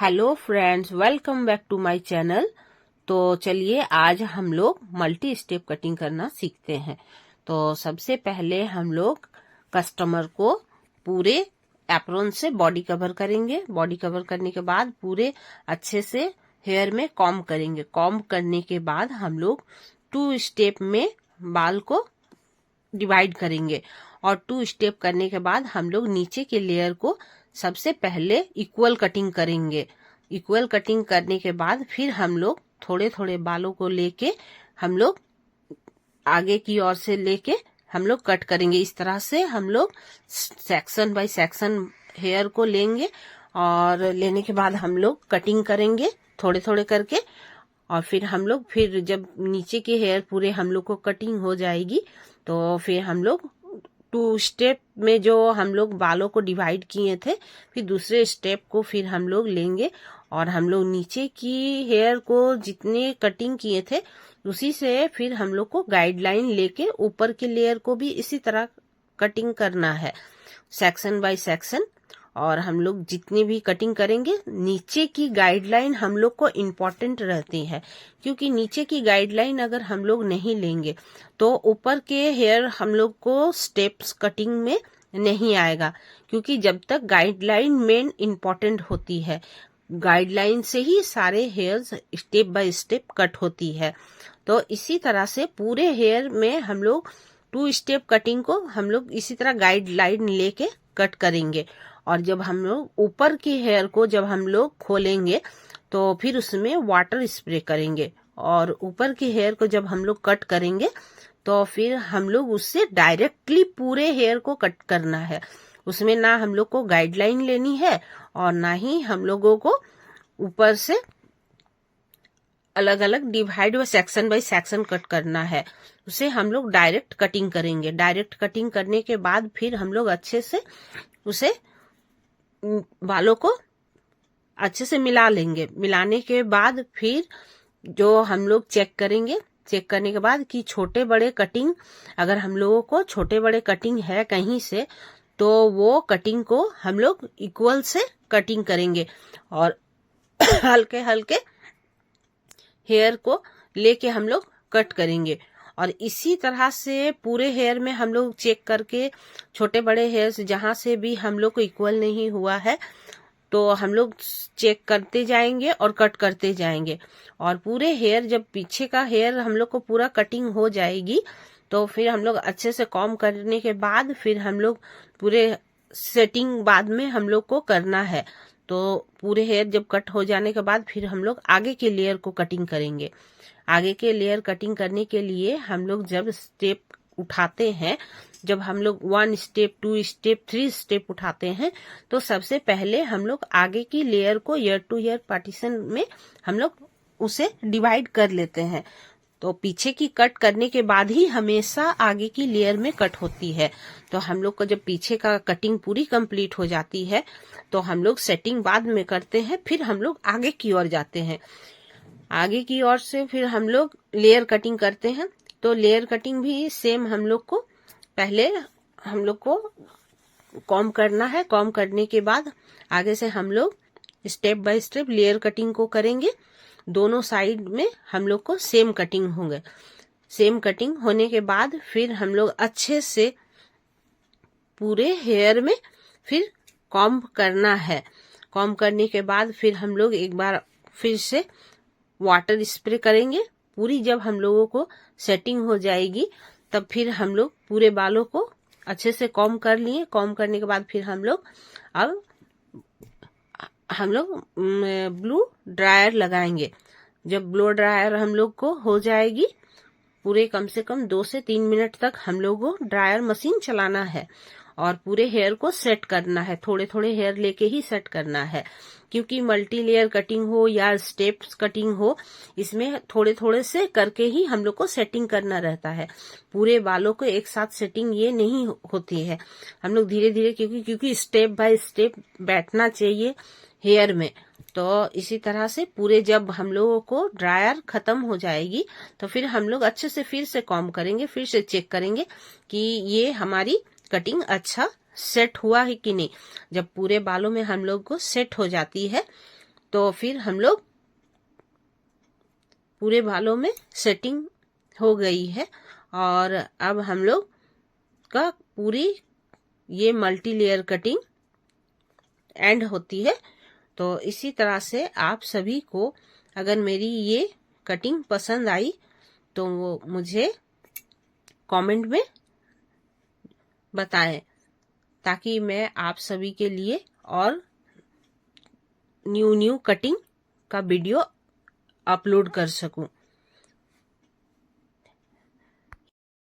Hello friends, welcome back to my channel. तो चलिए आज हम लोग मल्टी स्टेप कटिंग करना सीखते हैं। तो सबसे पहले हम लोग कस्टमर को पूरे एप्रोन से बॉडी कवर करेंगे। बॉडी कवर करने के बाद पूरे अच्छे से हेयर में कॉम्ब करेंगे। कॉम्ब करने के बाद हम लोग 2 स्टेप में बाल को डिवाइड करेंगे और 2 स्टेप करने के बाद हम लोग नीचे के लेयर को सबसे पहले इक्वल कटिंग करेंगे। इक्वल कटिंग करने के बाद फिर हम लोग थोड़े थोड़े बालों को लेके हम लोग आगे की ओर से लेके हम लोग कट करेंगे। इस तरह से हम लोग सेक्शन बाय सेक्शन हेयर को लेंगे और लेने के बाद हम लोग कटिंग करेंगे थोड़े थोड़े करके। और फिर जब नीचे के हेयर पूरे हम लोग को कटिंग हो जाएगी तो फिर हम लोग 2 स्टेप में जो हम लोग बालों को डिवाइड किए थे फिर दूसरे स्टेप को फिर हम लोग लेंगे और हम लोग नीचे की हेयर को जितने कटिंग किए थे उसी से फिर हम लोग को गाइडलाइन लेके ऊपर के लेयर को भी इसी तरह कटिंग करना है, सेक्शन बाय सेक्शन। और हम लोग जितनी भी कटिंग करेंगे नीचे की गाइडलाइन हम लोग को इम्पोर्टेंट रहती है, क्योंकि नीचे की गाइडलाइन अगर हम लोग नहीं लेंगे तो ऊपर के हेयर हम लोग को स्टेप्स कटिंग में नहीं आएगा। क्योंकि जब तक गाइडलाइन मेन इम्पोर्टेंट होती है, गाइडलाइन से ही सारे hairs step by step cut होती है। तो इसी तरह से पूरे हेयर में हम लोग 2 स्टेप कटिंग को हम लोग इसी तरह गाइडलाइन लेके कट करेंगे। और जब हम लोग ऊपर की हेयर को जब हम लोग खोलेंगे तो फिर उसमें वाटर स्प्रे करेंगे और ऊपर की हेयर को जब हम लोग कट करेंगे तो फिर हम लोग उससे डायरेक्टली पूरे हेयर को कट करना है। उसमें ना हम लोग को गाइडलाइन लेनी है और ना ही हम लोगों को ऊपर से अलग अलग डिवाइड व सेक्शन बाय सेक्शन कट करना है। उसे हम लोग डायरेक्ट कटिंग करेंगे। डायरेक्ट कटिंग करने के बाद फिर हम लोग अच्छे से उसे बालों को अच्छे से मिला लेंगे। मिलाने के बाद फिर जो हम लोग चेक करेंगे, चेक करने के बाद कि छोटे बड़े कटिंग, अगर हम लोगों को छोटे बड़े कटिंग है कहीं से तो वो कटिंग को हम लोग इक्वल से कटिंग करेंगे और हल्के हल्के हेयर को लेके हम लोग कट करेंगे। और इसी तरह से पूरे हेयर में हम लोग चेक करके छोटे बड़े हेयर्स जहां से भी हम लोग को इक्वल नहीं हुआ है तो हम लोग चेक करते जाएंगे और कट करते जाएंगे। और पूरे हेयर जब पीछे का हेयर हम लोग को पूरा कटिंग हो जाएगी तो फिर हम लोग अच्छे से कॉम्ब करने के बाद फिर हम लोग पूरे सेटिंग बाद में हम लोग को करना है। तो पूरे हेयर जब कट हो जाने के बाद फिर हम लोग आगे के लेयर को कटिंग करेंगे। आगे के लेयर कटिंग करने के लिए हम लोग जब स्टेप उठाते हैं, जब हम लोग 1 स्टेप 2 स्टेप 3 स्टेप उठाते हैं तो सबसे पहले हम लोग आगे की लेयर को ईयर टू ईयर पार्टीशन में हम लोग उसे डिवाइड कर लेते हैं। तो पीछे की कट करने के बाद ही हमेशा आगे की लेयर में कट होती है। तो हम लोग को जब पीछे का कटिंग पूरी कंप्लीट हो जाती है तो हम लोग सेटिंग बाद में करते हैं, फिर हम लोग आगे की ओर जाते हैं। आगे की ओर से फिर हम लोग लेयर कटिंग करते हैं। तो लेयर कटिंग भी सेम हम लोग को पहले हम लोग को कॉम्ब करना है। कॉम्ब करने के बाद आगे से हम लोग step by step layer cutting को करेंगे। दोनों साइड में हम लोग को सेम कटिंग होंगे। सेम कटिंग होने के बाद फिर हम लोग अच्छे से पूरे हेयर में फिर कॉम्ब करना है। कॉम्ब करने के बाद फिर हम लोग एक बार फिर से वाटर स्प्रे करेंगे। पूरी जब हम लोगों को सेटिंग हो जाएगी तब फिर हम लोग पूरे बालों को अच्छे से कॉम्ब कर लिए। कॉम्ब करने के बाद फिर हम लोग ब्लू ड्रायर लगाएंगे। जब ब्लो ड्रायर हम लोग को हो जाएगी, पूरे कम से कम 2 से 3 मिनट तक हम लोग को ड्रायर मशीन चलाना है और पूरे हेयर को सेट करना है। थोड़े थोड़े हेयर लेके ही सेट करना है, क्योंकि मल्टी लेयर कटिंग हो या स्टेप्स कटिंग हो, इसमें थोड़े थोड़े से करके ही हम लोग को सेटिंग करना रहता है। पूरे बालों को एक साथ सेटिंग ये नहीं होती है। हम लोग धीरे धीरे क्योंकि स्टेप बाय स्टेप बैठना चाहिए हेयर में। तो इसी तरह से पूरे जब हम लोगों को ड्रायर खत्म हो जाएगी तो फिर हम लोग अच्छे से फिर से कॉम्ब करेंगे, फिर से चेक करेंगे कि ये हमारी कटिंग अच्छा सेट हुआ है कि नहीं। जब पूरे बालों में हम लोग को सेट हो जाती है तो फिर हम लोग पूरे बालों में सेटिंग हो गई है। और अब हम लोग का पूरी ये मल्टी लेयर कटिंग एंड होती है। तो इसी तरह से आप सभी को अगर मेरी ये कटिंग पसंद आई तो वो मुझे कमेंट में बताएं, ताकि मैं आप सभी के लिए और न्यू कटिंग का वीडियो अपलोड कर सकूं।